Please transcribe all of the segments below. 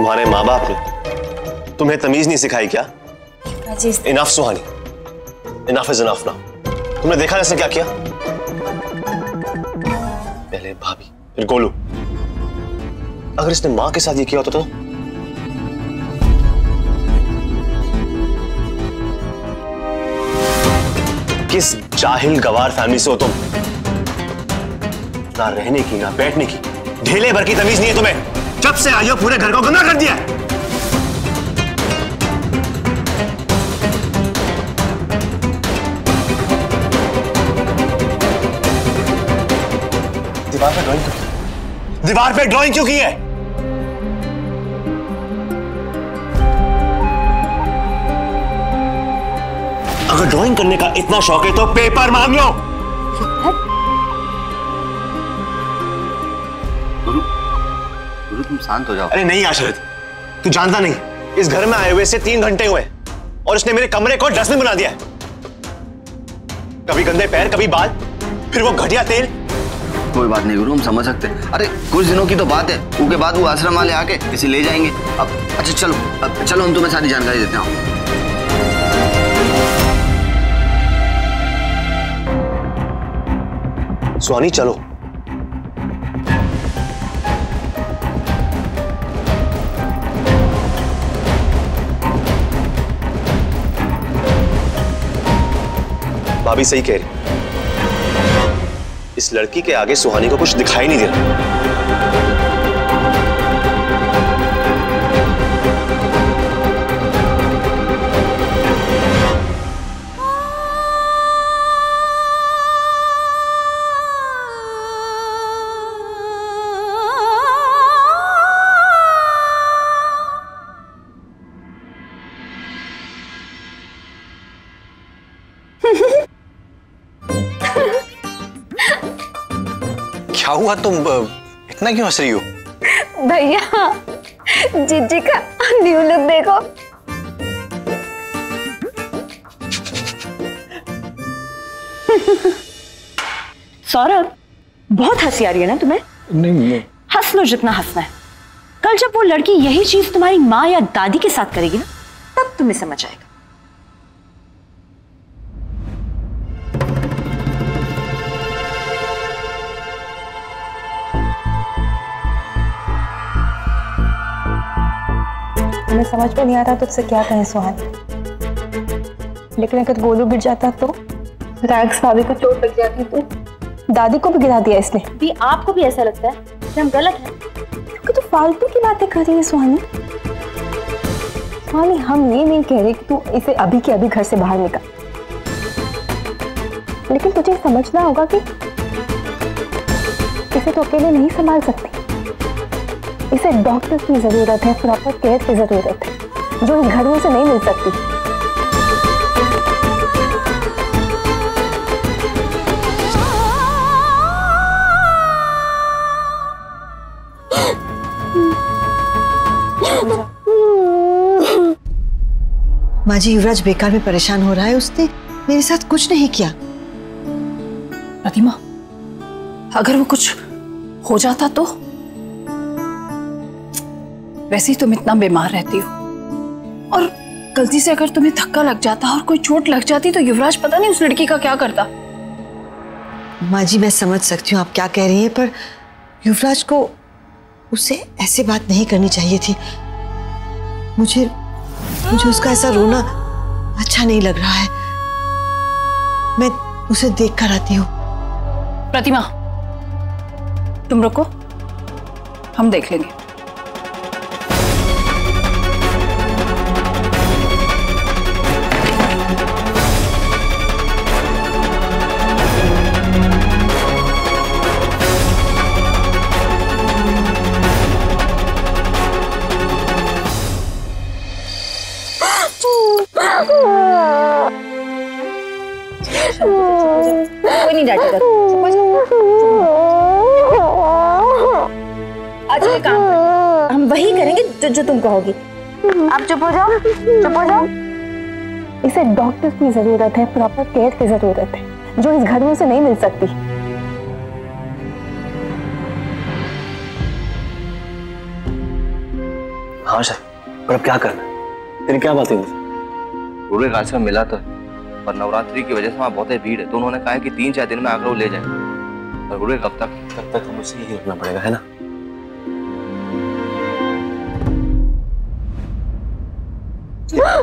तुम्हारे माँ बाप ने तुम्हें तमीज नहीं सिखाई क्या? Enough Suhani, enough is enough now. तुमने देखा इसने क्या किया? पहले भाभी फिर गोलू। अगर इसने मां के साथ ये किया होता तो किस जाहिल गवार फैमिली से हो तुम? ना रहने की ना बैठने की ढेले भर की तमीज नहीं है तुम्हें। जब से आई हो पूरे घर को गंदा कर दिया। दीवार पे ड्राइंग क्यों की? दीवार पे ड्राइंग क्यों की है? अगर ड्राइंग करने का इतना शौक है तो पेपर मांग लो। गुरु तुम शांत हो जाओ। अरे नहीं आशरत, तू जानता नहीं, इस घर में आए हुए से 3 घंटे हुए और इसने मेरे कमरे को डस्टबिन बना दिया है। कभी गंदे पैर, कभी बाल, फिर वो घटिया तेल। कोई बात नहीं गुरु, हम समझ सकते हैं। अरे कुछ दिनों की तो बात है, उसके बाद वो आश्रम वाले आके इसे ले जाएंगे। अब अच्छा चलो हम तुम्हें सारी जानकारी देते हैं। सुहानी चलो। भाभी सही कह रही, इस लड़की के आगे सुहानी को कुछ दिखाई नहीं दे रहा। क्या हुआ, तुम इतना क्यों हंस रही हो? भैया जीजी का न्यू लुक देखो। सौरभ, बहुत हंसी आ रही है ना तुम्हें? नहीं। हंस लो जितना हंसना है। कल जब वो लड़की यही चीज तुम्हारी माँ या दादी के साथ करेगी ना, तब तुम्हें समझ आएगा। हमें समझ में नहीं आ रहा तुझसे क्या कहें सुहानी, लेकिन अगर गोलू गिर जाता तो, रैक्स भाभी को चोट लग जाती तो, दादी को भी गिरा दिया इसने। भी आपको भी ऐसा लगता है कि हम गलत हैं? क्योंकि तू फालतू की बातें कर रही है सुहानी। सुहानी, हम ये नहीं कह रहे कि तू इसे अभी के अभी घर से बाहर निकाल, लेकिन तुझे समझना होगा कि इसे तो अकेले नहीं संभाल सकती। इसे डॉक्टर की जरूरत है, प्रॉपर केयर की जरूरत है, जो इस घर में से नहीं मिल सकती। माँ जी, युवराज बेकार में परेशान हो रहा है, उसने मेरे साथ कुछ नहीं किया। प्रतिमा, अगर वो कुछ हो जाता तो? वैसे ही तुम इतना बीमार रहती हो, और गलती से अगर तुम्हें धक्का लग जाता और कोई चोट लग जाती तो युवराज पता नहीं उस लड़की का क्या करता। माँ जी, मैं समझ सकती हूँ आप क्या कह रही हैं, पर युवराज को उससे ऐसे बात नहीं करनी चाहिए थी। मुझे उसका ऐसा रोना अच्छा नहीं लग रहा है। मैं उसे देख कर आती हूँ। प्रतिमा, तुम रुको, हम देख लेंगे। कोई नहीं डांटेगा। आज ये काम हम वही करेंगे जो तुम कहोगी। आप चुप हो जाओ, चुप हो जाओ। इसे डॉक्टर की जरूरत है, प्रॉपर केयर की जरूरत है, जो इस घर में से नहीं मिल सकती। हाँ शरद, पर अब क्या करना है? तेरी क्या बात है मुझसे? गुरु का आश्रम मिला तो है, पर नवरात्रि की वजह से वहाँ बहुत भीड़ है, तो उन्होंने कहा है कि 3-4 दिन में आकर वो ले जाएंगे। पर गुरु कब तक हमें उसे यही रुकना पड़ेगा, है ना?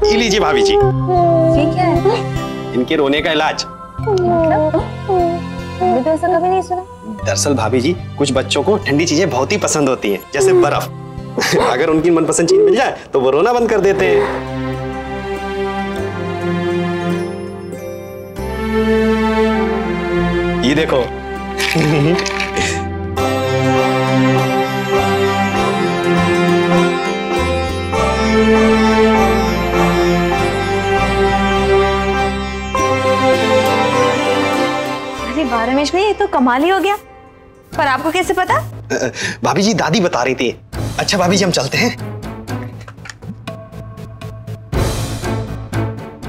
ये लीजिए भाभी जी, ये क्या है? इनके रोने का इलाज। मैंने तो ऐसा कभी नहीं सुना। दरअसल भाभी जी, कुछ बच्चों को ठंडी चीजें बहुत ही पसंद होती हैं, जैसे बर्फ। अगर उनकी मनपसंद चीज मिल जाए तो वो रोना बंद कर देते हैं। ये देखो। अरे वाह रमेश भाई, ये तो कमाल ही हो गया। पर आपको कैसे पता? भाभी जी दादी बता रही थी। अच्छा भाभी जी हम चलते हैं।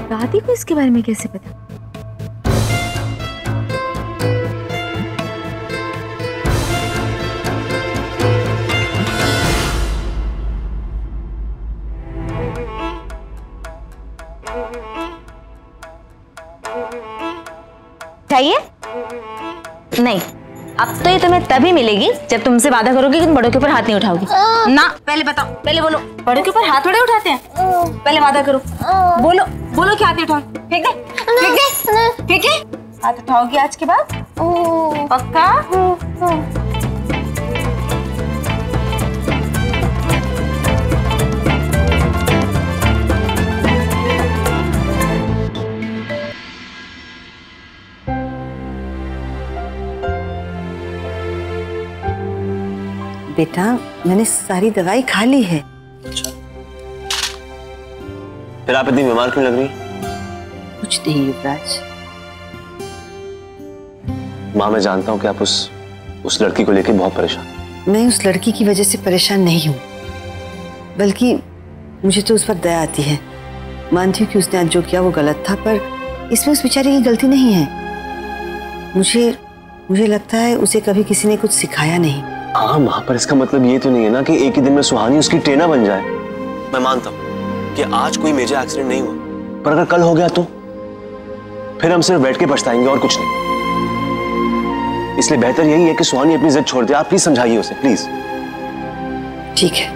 दादी को इसके बारे में कैसे पता? चाहिए? नहीं, अब तो ये तुम्हें तभी मिलेगी जब तुमसे वादा करोगे कि तुम बड़ों के ऊपर हाथ नहीं उठाओगी। ना, पहले बताओ, पहले बोलो, बड़ों के ऊपर हाथ थोड़े उठाते हैं। पहले वादा करो, बोलो बोलो कि हाथ नहीं उठाओगे। फेंक दे, फेंक दे, फेंक दे। हाथ उठाओगी आज के बाद? पक्का? बेटा, मैंने सारी दवाई खा ली है। फिर आप इतनी बीमार क्यों लग रही? कुछ नहीं युवराज। माँ मैं जानता हूँ कि आप उस लड़की को लेकर बहुत परेशान। मैं उस लड़की की वजह से परेशान नहीं हूँ, बल्कि मुझे तो उस पर दया आती है। मानती हूँ कि उसने आज जो किया वो गलत था, पर इसमें उस बेचारे की गलती नहीं है। मुझे लगता है उसे कभी किसी ने कुछ सिखाया नहीं। हाँ माँ, पर इसका मतलब ये तो नहीं है ना कि एक ही दिन में सुहानी उसकी ट्रेना बन जाए। मैं मानता हूँ कि आज कोई मेजर एक्सीडेंट नहीं हुआ, पर अगर कल हो गया तो फिर हम सिर्फ बैठ के पछताएंगे और कुछ नहीं। इसलिए बेहतर यही है कि सुहानी अपनी जिद छोड़ दे। आप प्लीज समझाइए उसे, प्लीज। ठीक है।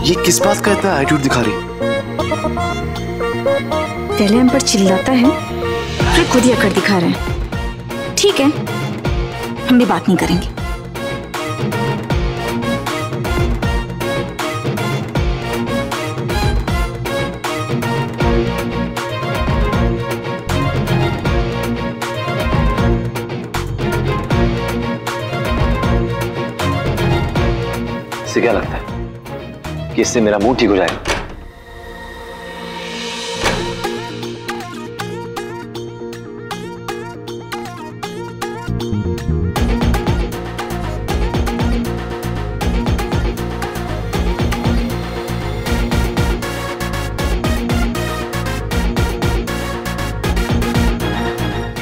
ये किस बात का इतना एटीट्यूड दिखा रही? पहले हम पर चिल्लाता है, फिर खुद ही अकड़ दिखा रहे हैं। ठीक है, हम भी बात नहीं करेंगे। इसे क्या लगता है कि इससे मेरा मूड ठीक हो जाएगा?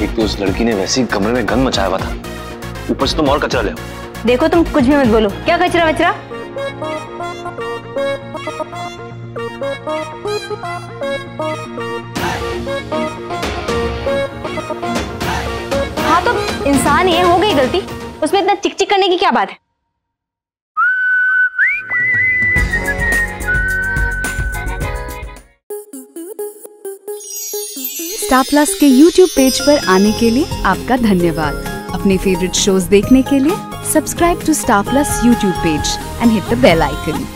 एक तो उस लड़की ने वैसे ही कमरे में गंद मचाया हुआ था, ऊपर से तुम और कचरा ले आओ। देखो तुम कुछ भी मत बोलो। क्या कचरा वचरा? हाँ तो इंसान ये हो गई गलती, उसमें इतना चिक चिक करने की क्या बात है? स्टार प्लस के YouTube पेज पर आने के लिए आपका धन्यवाद। अपने फेवरेट शोज देखने के लिए subscribe to Star Plus YouTube page and hit the bell icon.